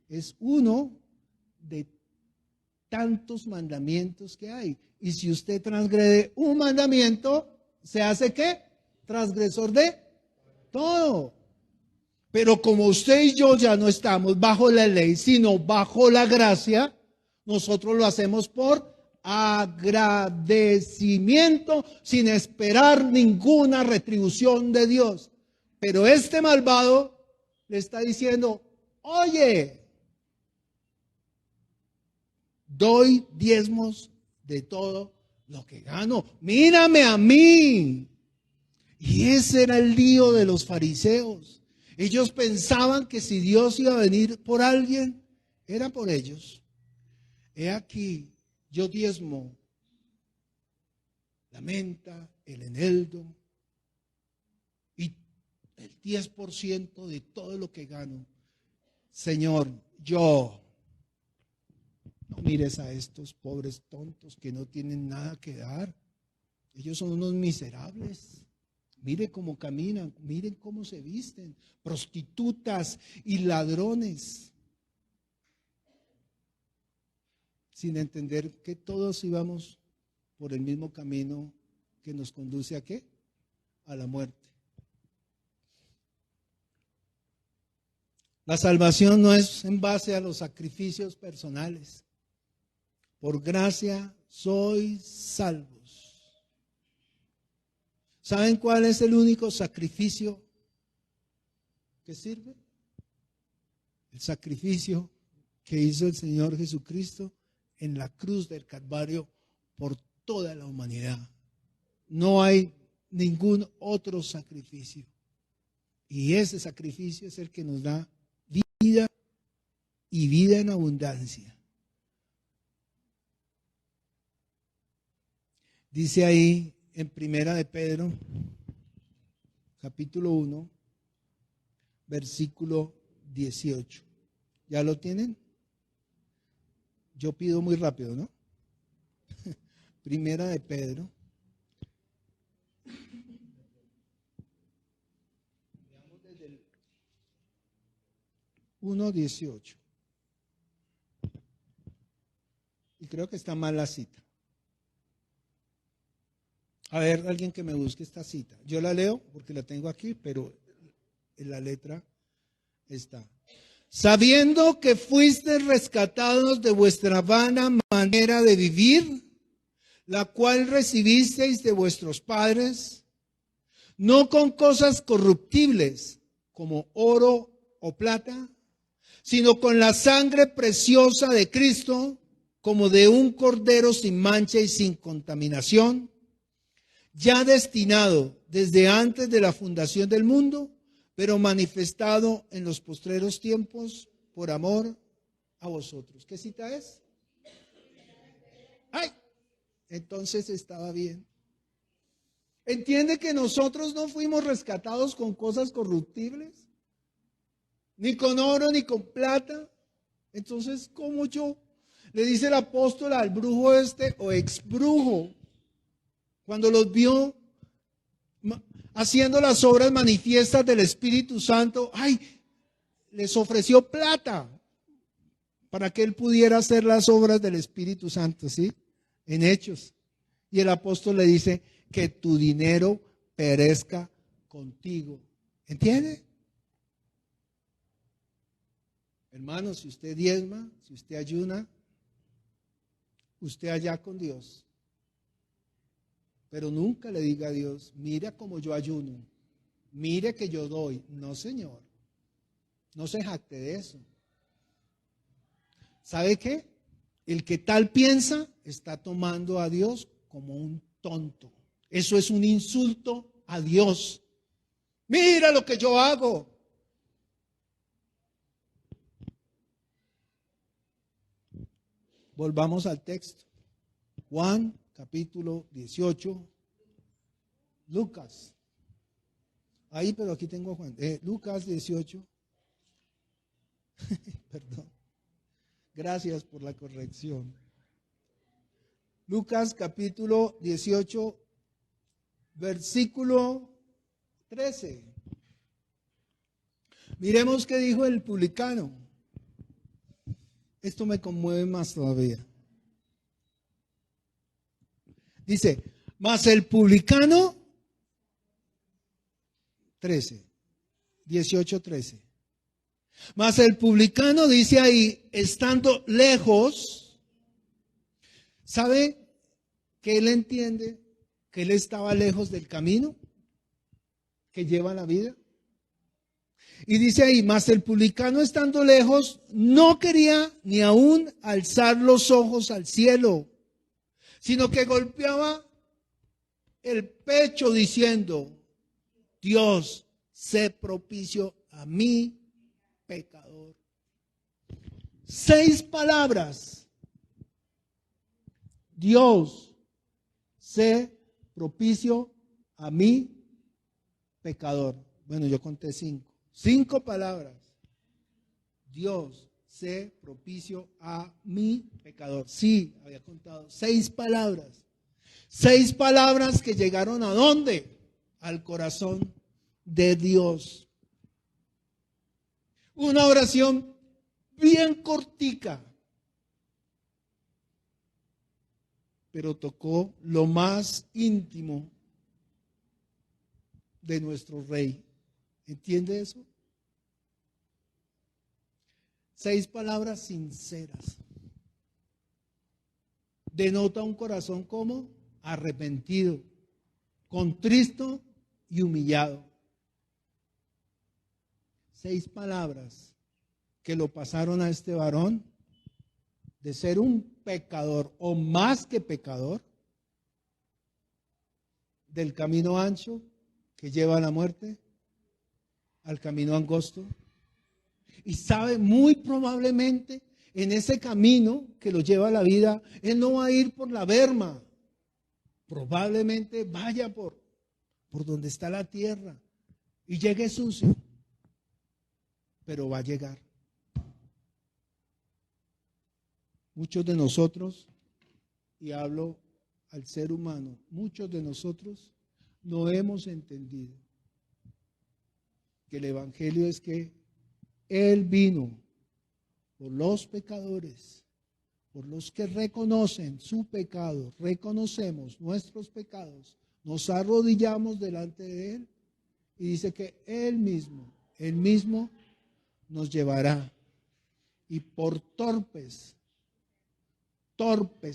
Speaker 1: es uno de tantos mandamientos que hay. Y si usted transgrede un mandamiento, ¿se hace qué? Transgresor de todo. Pero como usted y yo ya no estamos bajo la ley, sino bajo la gracia, nosotros lo hacemos por agradecimiento, sin esperar ninguna retribución de Dios. Pero este malvado le está diciendo, oye, doy diezmos de todo lo que gano. Mírame a mí. Y ese era el lío de los fariseos. Ellos pensaban que si Dios iba a venir por alguien, era por ellos. He aquí, yo diezmo la menta, el eneldo y el 10% de todo lo que gano. Señor, yo, no mires a estos pobres tontos que no tienen nada que dar. Ellos son unos miserables. Mire cómo caminan, miren cómo se visten, prostitutas y ladrones. Sin entender que todos íbamos por el mismo camino que nos conduce ¿a qué? A la muerte. La salvación no es en base a los sacrificios personales. Por gracia sois salvos. ¿Saben cuál es el único sacrificio que sirve? El sacrificio que hizo el Señor Jesucristo en la cruz del Calvario por toda la humanidad. No hay ningún otro sacrificio. Y ese sacrificio es el que nos da vida y vida en abundancia. Dice ahí en Primera de Pedro, capítulo 1, versículo 18. ¿Ya lo tienen? Yo pido muy rápido, ¿no? Primera de Pedro. 1:18. Y creo que está mal la cita. A ver, alguien que me busque esta cita. Yo la leo porque la tengo aquí, pero en la letra está. Sabiendo que fuisteis rescatados de vuestra vana manera de vivir, la cual recibisteis de vuestros padres, no con cosas corruptibles como oro o plata, sino con la sangre preciosa de Cristo, como de un cordero sin mancha y sin contaminación, ya destinado desde antes de la fundación del mundo, pero manifestado en los postreros tiempos por amor a vosotros. ¿Qué cita es? ¡Ay! Entonces estaba bien. ¿Entiende que nosotros no fuimos rescatados con cosas corruptibles? Ni con oro, ni con plata. Entonces, ¿cómo yo? Le dice el apóstol al brujo o ex brujo, cuando los vio haciendo las obras manifiestas del Espíritu Santo, ¡ay! Les ofreció plata para que él pudiera hacer las obras del Espíritu Santo, ¿sí? En Hechos. Y el apóstol le dice, que tu dinero perezca contigo. ¿Entiende? Hermano, si usted diezma, si usted ayuna, usted allá con Dios. Pero nunca le diga a Dios, mira cómo yo ayuno, mire que yo doy. No, Señor, no se jacte de eso. ¿Sabe qué? El que tal piensa está tomando a Dios como un tonto. Eso es un insulto a Dios. Mira lo que yo hago. volvamos al texto. Juan, capítulo 18. Lucas. Ahí, pero aquí tengo Juan. Lucas 18. Perdón. Gracias por la corrección. Lucas capítulo 18, versículo 13. Miremos qué dijo el publicano. Esto me conmueve más todavía. Dice, mas el publicano, 18:13. Mas el publicano dice ahí, estando lejos, ¿sabe que él entiende que él estaba lejos del camino que lleva la vida? Y dice ahí, mas el publicano estando lejos, no quería ni aún alzar los ojos al cielo, sino que golpeaba el pecho diciendo, Dios, sé propicio a mí, pecador. 6 palabras. Dios, sé propicio a mí, pecador. Bueno, yo conté 5. 5 palabras. Dios, sé propicio a mí, pecador. Sí, había contado 6 palabras. 6 palabras que llegaron ¿a dónde? Al corazón de Dios. Una oración bien cortica, pero tocó lo más íntimo de nuestro Rey. ¿Entiende eso? 6 palabras sinceras. Denota un corazón como arrepentido, contrito y humillado. 6 palabras que lo pasaron a este varón de ser un pecador o más que pecador, del camino ancho que lleva a la muerte al camino angosto. Y sabe, muy probablemente en ese camino que lo lleva a la vida, él no va a ir por la berma, probablemente vaya por donde está la tierra y llegue sucio, pero va a llegar. Muchos de nosotros, y hablo al ser humano, muchos de nosotros no hemos entendido que el Evangelio es que Él vino por los pecadores, por los que reconocen su pecado, reconocemos nuestros pecados, nos arrodillamos delante de Él y dice que Él mismo nos llevará. Y por torpes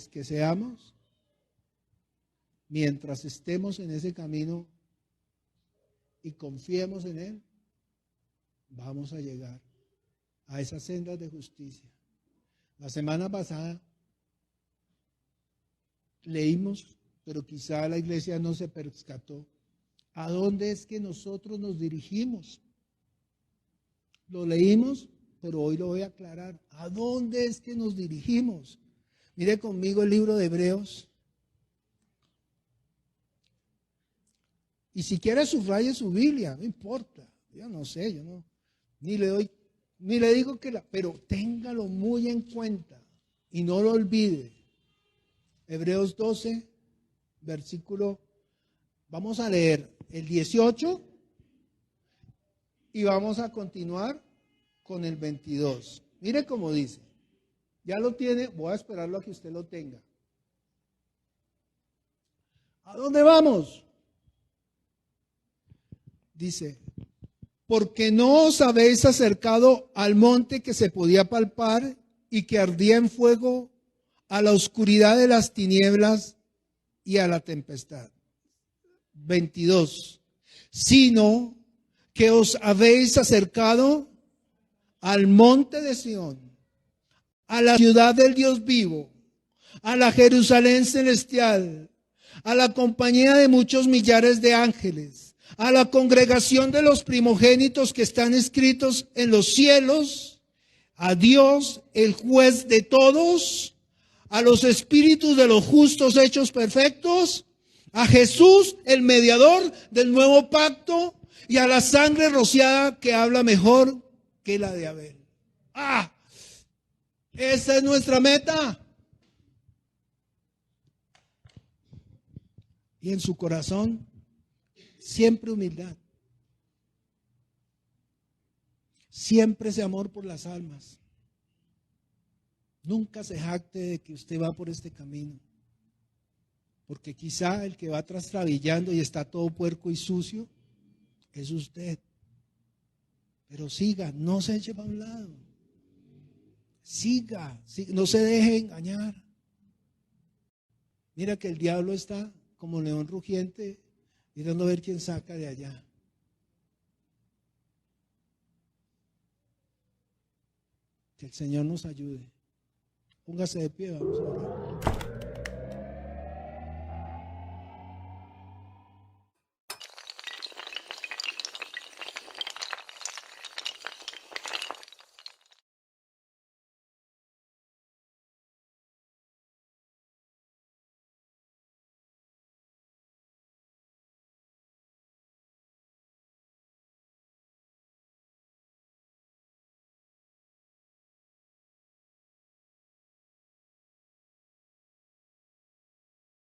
Speaker 1: que seamos, mientras estemos en ese camino y confiemos en Él, vamos a llegar a esas sendas de justicia. La semana pasada leímos, pero quizá la iglesia no se percató, ¿a dónde es que nosotros nos dirigimos? Lo leímos, pero hoy lo voy a aclarar. ¿A dónde es que nos dirigimos? Mire conmigo el libro de Hebreos. Y si quiere subraye su Biblia, no importa. Yo no sé, yo no, ni le digo que pero téngalo muy en cuenta y no lo olvide. Hebreos 12, versículo, vamos a leer el 18 y vamos a continuar con el 22. Mire cómo dice. Ya lo tiene, voy a esperarlo a que usted lo tenga. ¿A dónde vamos? Dice, porque no os habéis acercado al monte que se podía palpar y que ardía en fuego, a la oscuridad de las tinieblas y a la tempestad. 22. Sino que os habéis acercado al monte de Sión, a la ciudad del Dios vivo, a la Jerusalén celestial, a la compañía de muchos millares de ángeles, a la congregación de los primogénitos que están escritos en los cielos, a Dios, el juez de todos, a los espíritus de los justos hechos perfectos, a Jesús, el mediador del nuevo pacto, y a la sangre rociada que habla mejor que la de Abel. Esa es nuestra meta. Y en su corazón, siempre humildad. Siempre ese amor por las almas. Nunca se jacte de que usted va por este camino. Porque quizá el que va trastabillando y está todo puerco y sucio es usted. Pero siga, no se eche para un lado. Siga, no se deje engañar. Mira que el diablo está como león rugiente, mirando a ver quién saca de allá. Que el Señor nos ayude. Póngase de pie, vamos a orar.